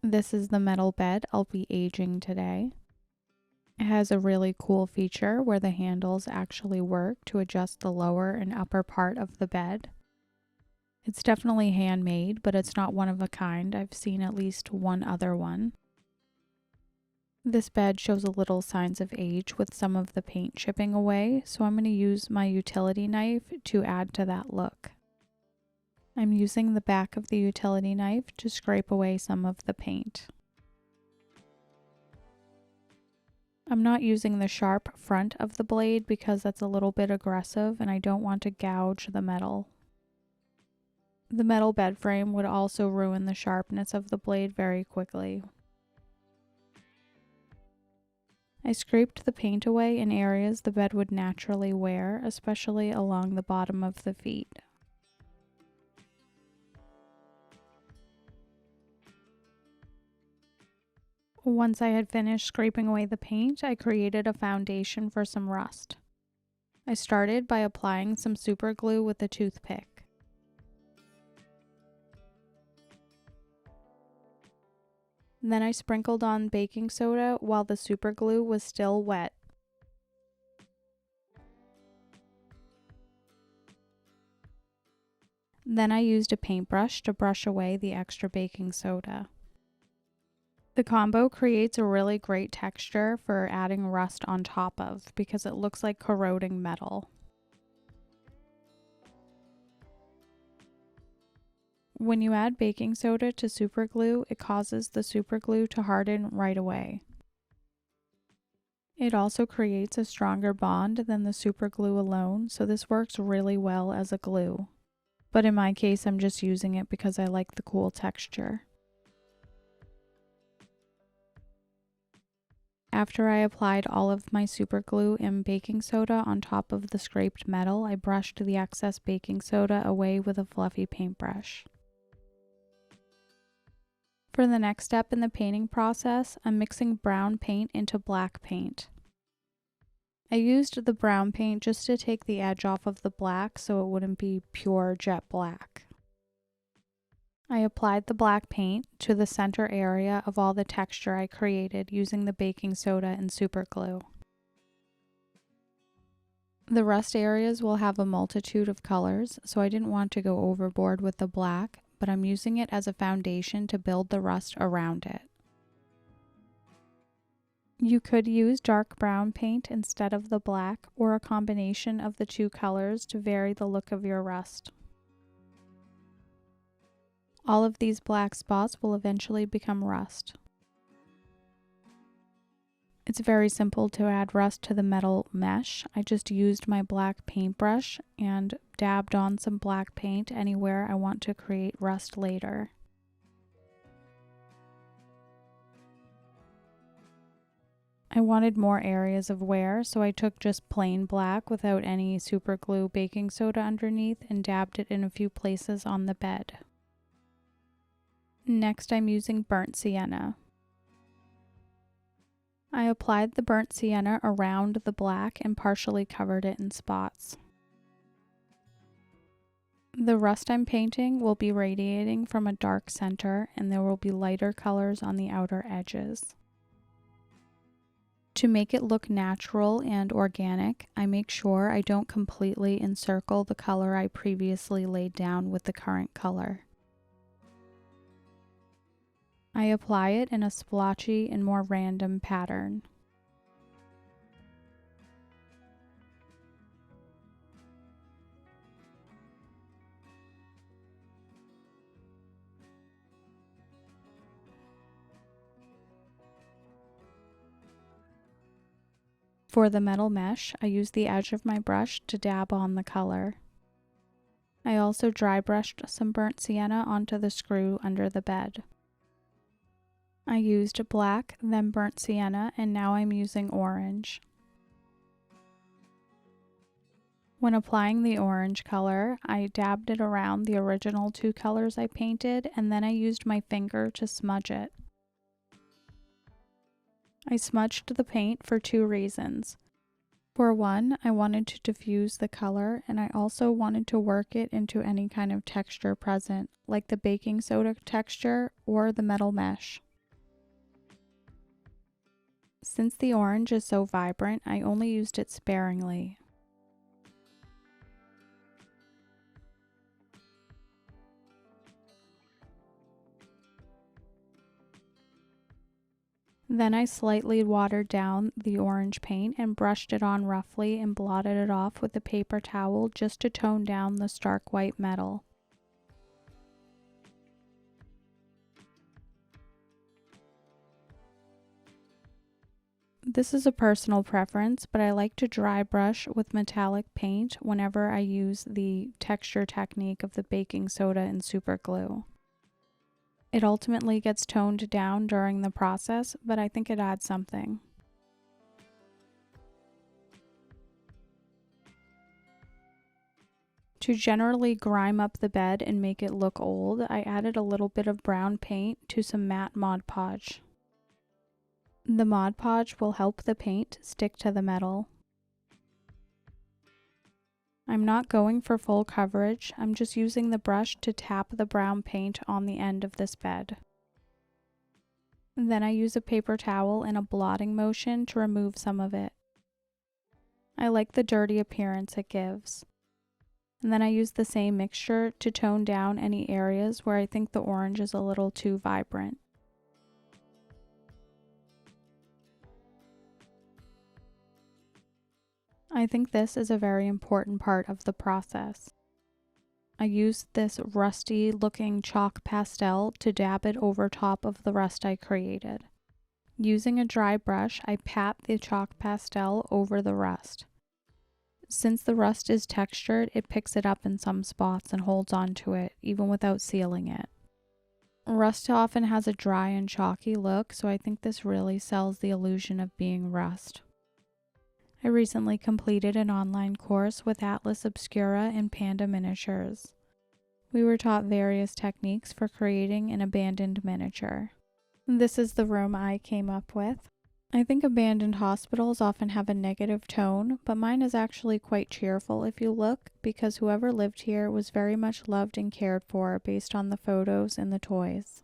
This is the metal bed I'll be aging today. It has a really cool feature where the handles actually work to adjust the lower and upper part of the bed. It's definitely handmade, but it's not one of a kind. I've seen at least one other one. This bed shows a little signs of age with some of the paint chipping away, so I'm going to use my utility knife to add to that look. I'm using the back of the utility knife to scrape away some of the paint. I'm not using the sharp front of the blade because that's a little bit aggressive and I don't want to gouge the metal. The metal bed frame would also ruin the sharpness of the blade very quickly. I scraped the paint away in areas the bed would naturally wear, especially along the bottom of the feet. Once I had finished scraping away the paint, I created a foundation for some rust. I started by applying some super glue with a toothpick. Then I sprinkled on baking soda while the super glue was still wet. Then I used a paintbrush to brush away the extra baking soda. The combo creates a really great texture for adding rust on top of because it looks like corroding metal. When you add baking soda to super glue, it causes the super glue to harden right away. It also creates a stronger bond than the super glue alone, so this works really well as a glue. But in my case, I'm just using it because I like the cool texture. After I applied all of my super glue and baking soda on top of the scraped metal, I brushed the excess baking soda away with a fluffy paintbrush. For the next step in the painting process, I'm mixing brown paint into black paint. I used the brown paint just to take the edge off of the black so it wouldn't be pure jet black. I applied the black paint to the center area of all the texture I created using the baking soda and super glue. The rust areas will have a multitude of colors, so I didn't want to go overboard with the black, but I'm using it as a foundation to build the rust around it. You could use dark brown paint instead of the black, or a combination of the two colors to vary the look of your rust. All of these black spots will eventually become rust. It's very simple to add rust to the metal mesh. I just used my black paintbrush and dabbed on some black paint anywhere I want to create rust later. I wanted more areas of wear, so I took just plain black without any super glue baking soda underneath and dabbed it in a few places on the bed. Next, I'm using burnt sienna. I applied the burnt sienna around the black and partially covered it in spots. The rust I'm painting will be radiating from a dark center, and there will be lighter colors on the outer edges. To make it look natural and organic, I make sure I don't completely encircle the color I previously laid down with the current color. I apply it in a splotchy and more random pattern. For the metal mesh, I use the edge of my brush to dab on the color. I also dry brushed some burnt sienna onto the screw under the bed. I used black, then burnt sienna, and now I'm using orange. When applying the orange color, I dabbed it around the original two colors I painted, and then I used my finger to smudge it. I smudged the paint for two reasons. For one, I wanted to diffuse the color, and I also wanted to work it into any kind of texture present, like the baking soda texture or the metal mesh. Since the orange is so vibrant, I only used it sparingly. Then I slightly watered down the orange paint and brushed it on roughly and blotted it off with a paper towel just to tone down the stark white metal. This is a personal preference, but I like to dry brush with metallic paint whenever I use the texture technique of the baking soda and super glue. It ultimately gets toned down during the process, but I think it adds something. To generally grime up the bed and make it look old, I added a little bit of brown paint to some matte Mod Podge. The Mod Podge will help the paint stick to the metal. I'm not going for full coverage, I'm just using the brush to tap the brown paint on the end of this bed. Then I use a paper towel in a blotting motion to remove some of it. I like the dirty appearance it gives. And then I use the same mixture to tone down any areas where I think the orange is a little too vibrant. I think this is a very important part of the process. I used this rusty looking chalk pastel to dab it over top of the rust I created. Using a dry brush, I pat the chalk pastel over the rust. Since the rust is textured, it picks it up in some spots and holds on to it, even without sealing it. Rust often has a dry and chalky look, so I think this really sells the illusion of being rust. I recently completed an online course with Atlas Obscura and Panda Miniatures. We were taught various techniques for creating an abandoned miniature. This is the room I came up with. I think abandoned hospitals often have a negative tone, but mine is actually quite cheerful if you look, because whoever lived here was very much loved and cared for based on the photos and the toys.